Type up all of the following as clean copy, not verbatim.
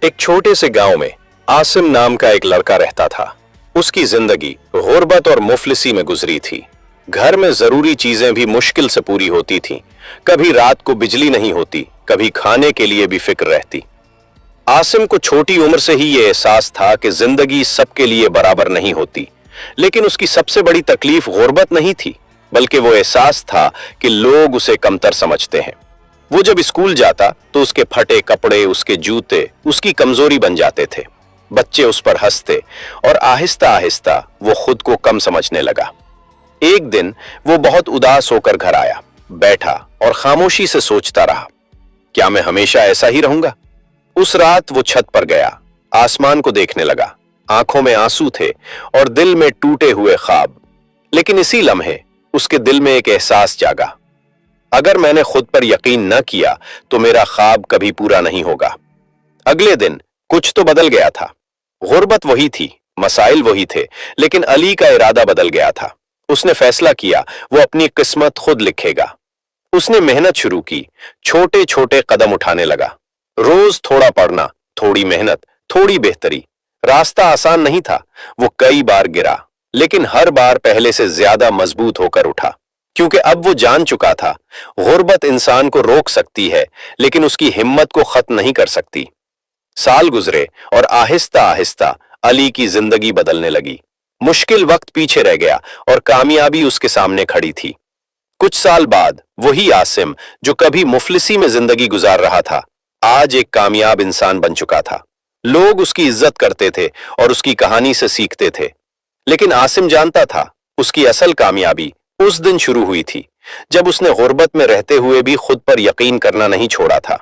एक छोटे से गांव में आसिम नाम का एक लड़का रहता था। उसकी जिंदगी गुर्बत और मुफलिसी में गुजरी थी। घर में जरूरी चीजें भी मुश्किल से पूरी होती थीं। कभी रात को बिजली नहीं होती, कभी खाने के लिए भी फिक्र रहती। आसिम को छोटी उम्र से ही यह एहसास था कि जिंदगी सबके लिए बराबर नहीं होती, लेकिन उसकी सबसे बड़ी तकलीफ गुर्बत नहीं थी, बल्कि वो एहसास था कि लोग उसे कमतर समझते हैं। वो जब स्कूल जाता तो उसके फटे कपड़े, उसके जूते उसकी कमजोरी बन जाते थे। बच्चे उस पर हंसते और आहिस्ता आहिस्ता वो खुद को कम समझने लगा। एक दिन वो बहुत उदास होकर घर आया, बैठा और खामोशी से सोचता रहा, क्या मैं हमेशा ऐसा ही रहूंगा? उस रात वो छत पर गया, आसमान को देखने लगा। आंखों में आंसू थे और दिल में टूटे हुए ख्वाब। लेकिन इसी लम्हे उसके दिल में एक एहसास जागा, अगर मैंने खुद पर यकीन न किया तो मेरा ख्वाब कभी पूरा नहीं होगा। अगले दिन कुछ तो बदल गया था। गुर्बत वही थी, मसाइल वही थे, लेकिन अली का इरादा बदल गया था। उसने फैसला किया वो अपनी किस्मत खुद लिखेगा। उसने मेहनत शुरू की, छोटे छोटे कदम उठाने लगा। रोज थोड़ा पढ़ना, थोड़ी मेहनत, थोड़ी बेहतरी। रास्ता आसान नहीं था, वो कई बार गिरा, लेकिन हर बार पहले से ज्यादा मजबूत होकर उठा, क्योंकि अब वो जान चुका था गुर्बत इंसान को रोक सकती है, लेकिन उसकी हिम्मत को खत्म नहीं कर सकती। साल गुजरे और आहिस्ता आहिस्ता अली की जिंदगी बदलने लगी। मुश्किल वक्त पीछे रह गया और कामयाबी उसके सामने खड़ी थी। कुछ साल बाद वही आसिम जो कभी मुफलिसी में जिंदगी गुजार रहा था, आज एक कामयाब इंसान बन चुका था। लोग उसकी इज्जत करते थे और उसकी कहानी से सीखते थे। लेकिन आसिम जानता था उसकी असल कामयाबी उस दिन शुरू हुई थी जब उसने गुर्बत में रहते हुए भी खुद पर यकीन करना नहीं छोड़ा था।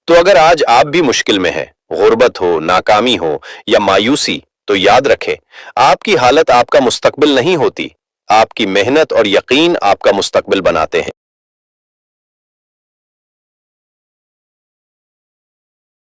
तो अगर आज आप भी मुश्किल में हैं, गुर्बत हो, नाकामी हो या मायूसी, तो याद रखें, आपकी हालत आपका मुस्तकबिल नहीं होती। आपकी मेहनत और यकीन आपका मुस्तकबिल बनाते हैं।